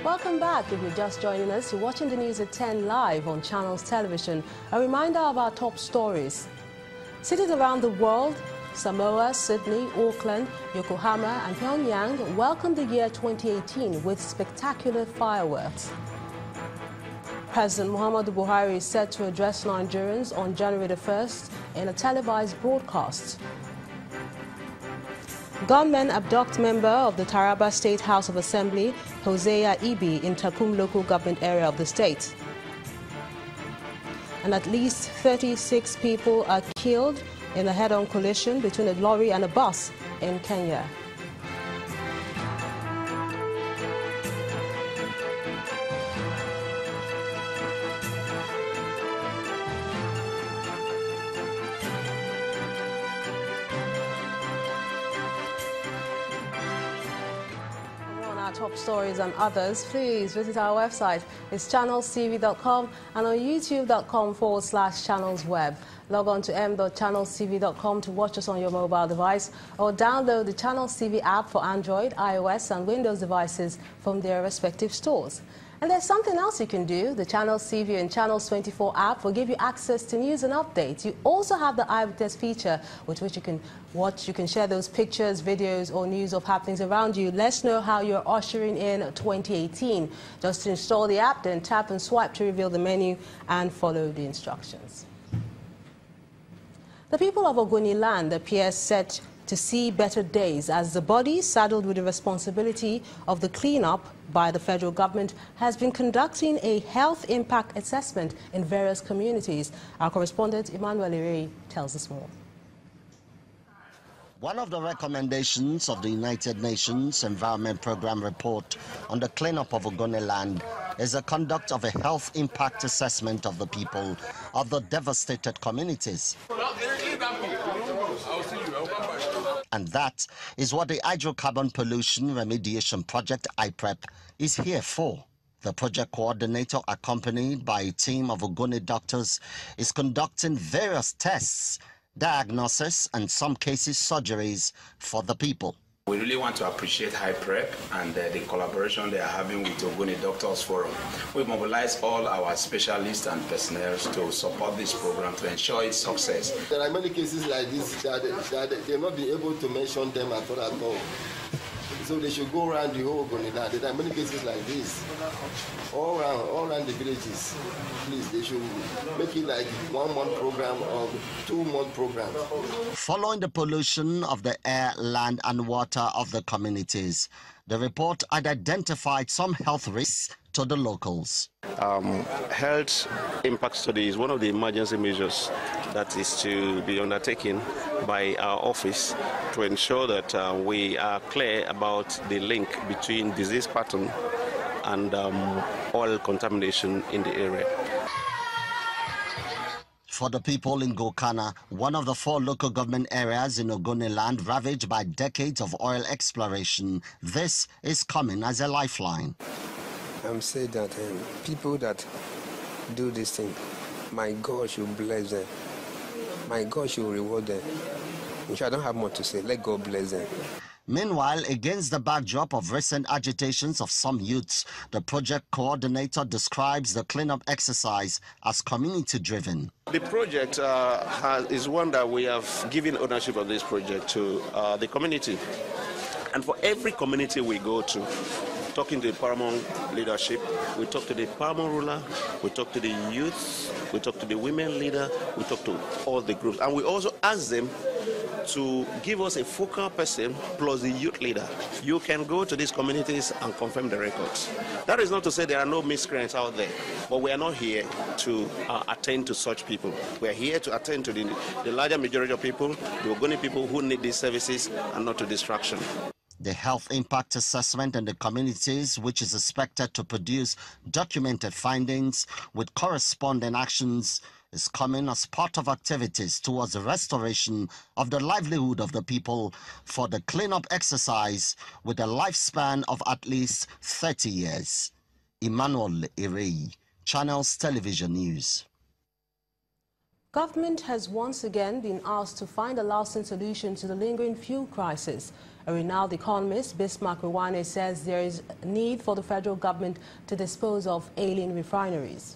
Welcome back. If you're just joining us, you're watching the news at 10 live on Channels Television. A reminder of our top stories. Cities around the world, Samoa, Sydney, Auckland, Yokohama and Pyongyang welcomed the year 2018 with spectacular fireworks. President Muhammadu Buhari is set to address Nigerians on January the 1st in a televised broadcast. Gunmen abduct member of the Taraba State House of Assembly, Hosea Ibi, in Takum local government area of the state. And at least 36 people are killed in a head-on collision between a lorry and a bus in Kenya. Top stories and others, please visit our website. It's channelstv.com and on youtube.com/channelsweb. Log on to m.channelstv.com to watch us on your mobile device or download the Channels TV app for Android, iOS and Windows devices from their respective stores. And there's something else you can do. The Channels TV and Channels 24 app will give you access to news and updates. You also have the eyewitness feature with which you can watch, you can share those pictures, videos or news of happenings around you. Let's know how you're ushering in 2018. Just to install the app, then tap and swipe to reveal the menu and follow the instructions. The people of Ogoni land appear set to see better days as the body saddled with the responsibility of the cleanup by the federal government has been conducting a health impact assessment in various communities. Our correspondent Emmanuel Ire tells us more. One of the recommendations of the United Nations Environment Programme report on the cleanup of Ogoni land is the conduct of a health impact assessment of the people of the devastated communities. And that is what the Hydrocarbon Pollution Remediation Project, HYREP, is here for. The project coordinator, accompanied by a team of Ogoni doctors, is conducting various tests, diagnosis, and some cases surgeries for the people. We really want to appreciate HYREP and the collaboration they are having with Ogoni Doctors Forum. We mobilize all our specialists and personnel to support this program to ensure its success. There are many cases like this that they've not been able to mention them at all. So they should go around the whole Ogoni land. There are many cases like this, all around the villages. Please, they should make it like 1 month program or 2 month program. Following the pollution of the air, land and water of the communities, the report had identified some health risks to the locals. Health impact study is one of the emergency measures that is to be undertaken by our office to ensure that we are clear about the link between disease pattern and oil contamination in the area. For the people in Gokana, one of the 4 local government areas in Ogoni land ravaged by decades of oil exploration, this is coming as a lifeline. I'm saying that people that do this thing, my God should bless them. My God should reward them. Which I don't have much to say. Let God bless them. Meanwhile, against the backdrop of recent agitations of some youths, the project coordinator describes the cleanup exercise as community-driven. The project is one that we have given ownership of this project to the community. And for every community we go to, talking to the paramount leadership, we talk to the paramount ruler, we talk to the youth, we talk to the women leader, we talk to all the groups. And we also ask them to give us a focal person plus the youth leader. You can go to these communities and confirm the records. That is not to say there are no miscreants out there, but we are not here to attend to such people. We are here to attend to the larger majority of people, the Ogoni people who need these services and not to distraction. The health impact assessment in the communities, which is expected to produce documented findings with corresponding actions, is coming as part of activities towards the restoration of the livelihood of the people for the cleanup exercise with a lifespan of at least 30 years. Emmanuel Ire, Channels Television News. Government has once again been asked to find a lasting solution to the lingering fuel crisis. A renowned economist, Bismarck Rewane, says there is a need for the federal government to dispose of ailing refineries.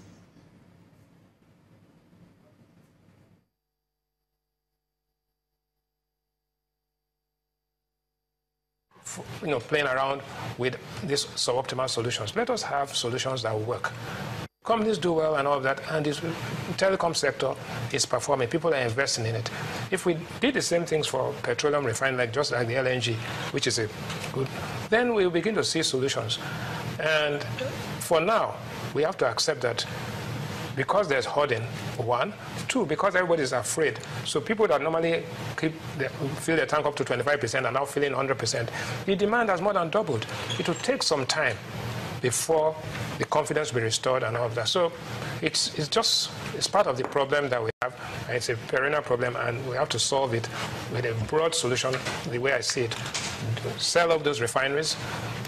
Playing around with these suboptimal solutions. Let us have solutions that will work. Companies do well and all of that, and the telecom sector is performing. People are investing in it. If we did the same things for petroleum refining, just like the LNG, which is a good, then we'll begin to see solutions. And for now, we have to accept that because there's hoarding, one. Two, because everybody's afraid. So people that normally fill their tank up to 25% are now filling 100%. The demand has more than doubled. It will take some time before the confidence will be restored and all of that. So it's part of the problem that we have, and it's a perennial problem, and we have to solve it with a broad solution, the way I see it. Sell off those refineries,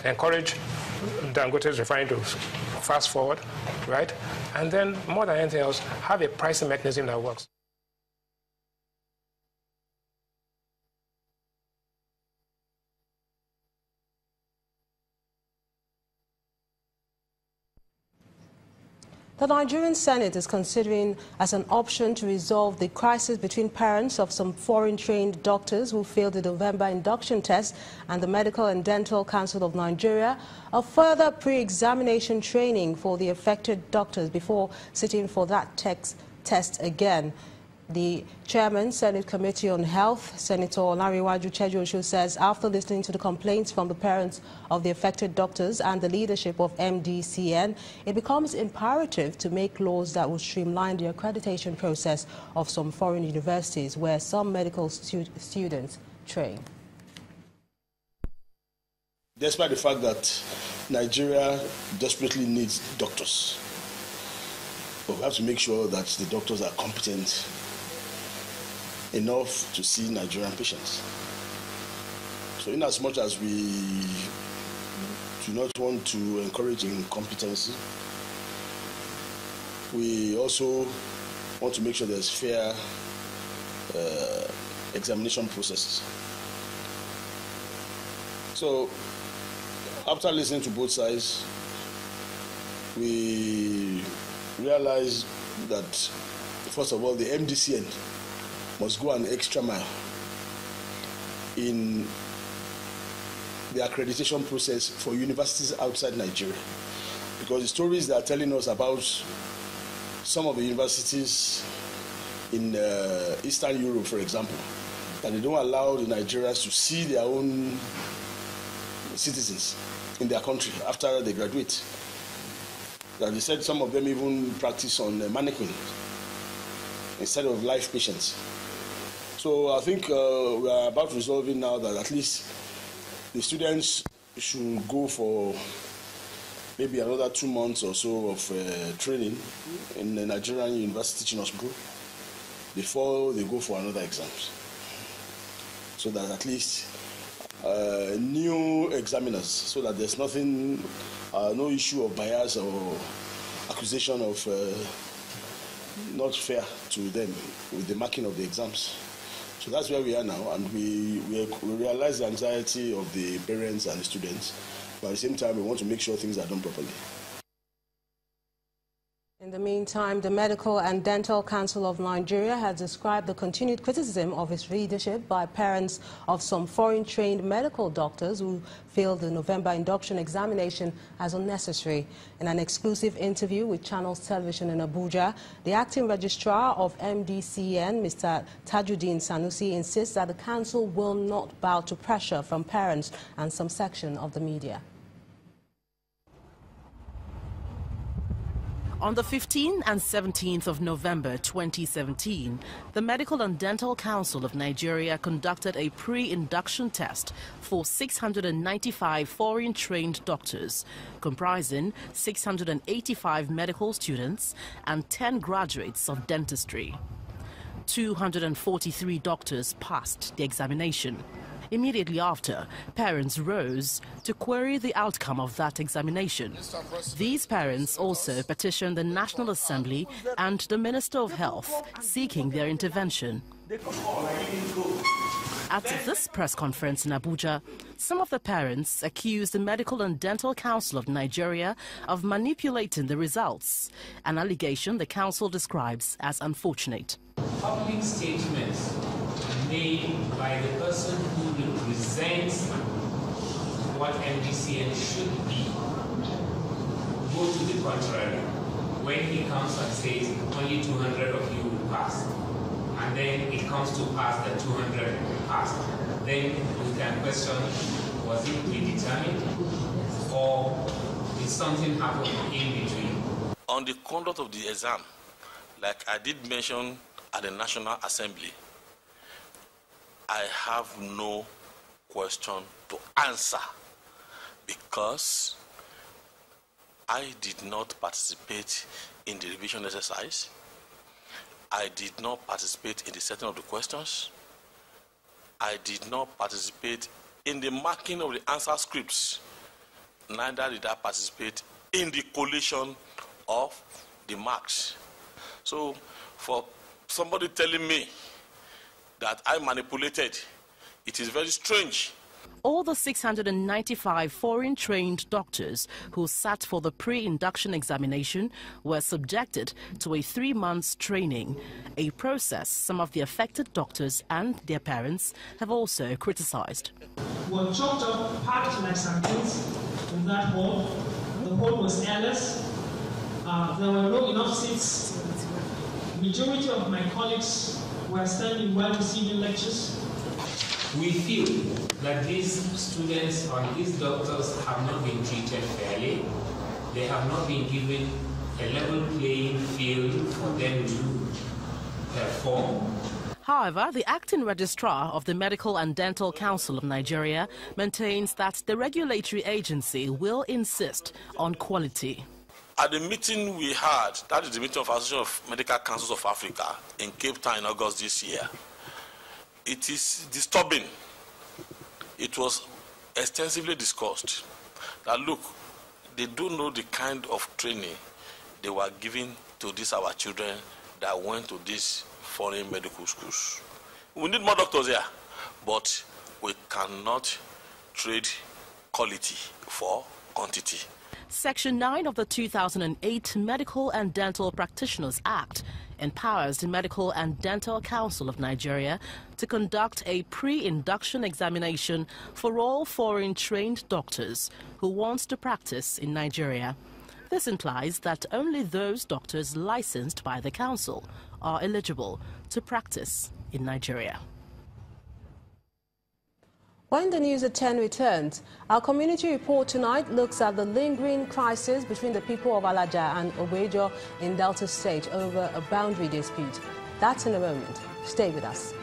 encourage Dangote's refinery to fast forward, right? And then, more than anything else, have a pricing mechanism that works. The Nigerian Senate is considering as an option to resolve the crisis between parents of some foreign-trained doctors who failed the November induction test and the Medical and Dental Council of Nigeria a further pre-examination training for the affected doctors before sitting for that test again. The chairman, Senate Committee on Health, Senator Olariwaju Chejosho, says after listening to the complaints from the parents of the affected doctors and the leadership of MDCN, it becomes imperative to make laws that will streamline the accreditation process of some foreign universities where some medical students train. Despite the fact that Nigeria desperately needs doctors, but we have to make sure that the doctors are competent enough to see Nigerian patients. So in as much as we do not want to encourage incompetency, we also want to make sure there's fair examination processes. So after listening to both sides, we realized that, first of all, the MDCN must go an extra mile in the accreditation process for universities outside Nigeria. Because the stories they are telling us about some of the universities in Eastern Europe, for example, that they don't allow the Nigerians to see their own citizens in their country after they graduate. That they said some of them even practice on mannequin instead of live patients. So I think we are about resolving now that at least the students should go for maybe another 2 months or so of training in the Nigerian University Teaching Hospital before they go for another exams. So that at least new examiners, so that there's nothing, no issue of bias or accusation of not fair to them with the marking of the exams. So that's where we are now, and we realize the anxiety of the parents and the students, but at the same time we want to make sure things are done properly. In the meantime, the Medical and Dental Council of Nigeria has described the continued criticism of its leadership by parents of some foreign-trained medical doctors who failed the November induction examination as unnecessary. In an exclusive interview with Channels Television in Abuja, the acting registrar of MDCN, Mr. Tajuddin Sanusi, insists that the council will not bow to pressure from parents and some section of the media. On the 15th and 17th of November 2017, the Medical and Dental Council of Nigeria conducted a pre-induction test for 695 foreign-trained doctors, comprising 685 medical students and 10 graduates of dentistry. 243 doctors passed the examination. Immediately after, parents rose to query the outcome of that examination. These parents also petitioned the National Assembly and the Minister of Health, seeking their intervention. At this press conference in Abuja, some of the parents accused the Medical and Dental Council of Nigeria of manipulating the results, an allegation the council describes as unfortunate. Public statements made by the person who represents what MDCN should be go to the contrary. When he comes and says only 200 of you will pass, and then it comes to pass that 200 passed, then we can question, was it predetermined or did something happen in between? On the conduct of the exam, like I did mention at the National Assembly, I have no question to answer because I did not participate in the revision exercise. I did not participate in the setting of the questions. I did not participate in the marking of the answer scripts. Neither did I participate in the collation of the marks. So for somebody telling me that I manipulated, it is very strange. All the 695 foreign-trained doctors who sat for the pre-induction examination were subjected to a 3-month training, a process some of the affected doctors and their parents have also criticized. We were chopped up, packed like sardines in that hall. The hall was airless. There were not enough seats. The majority of my colleagues were standing while receiving lectures. We feel that these students or these doctors have not been treated fairly. They have not been given a level playing field for them to perform. However, the acting registrar of the Medical and Dental Council of Nigeria maintains that the regulatory agency will insist on quality. At the meeting we had, that is the meeting of Association of Medical Councils of Africa in Cape Town in August this year, it is disturbing. It was extensively discussed that, look, they don't know the kind of training they were giving to these our children that went to these foreign medical schools. We need more doctors here, but we cannot trade quality for quantity. Section 9 of the 2008 Medical and Dental Practitioners Act empowers the Medical and Dental Council of Nigeria to conduct a pre-induction examination for all foreign-trained doctors who want to practice in Nigeria. This implies that only those doctors licensed by the council are eligible to practice in Nigeria. When the news at 10 returns, our community report tonight looks at the lingering crisis between the people of Alaja and Obejo in Delta State over a boundary dispute. That's in a moment. Stay with us.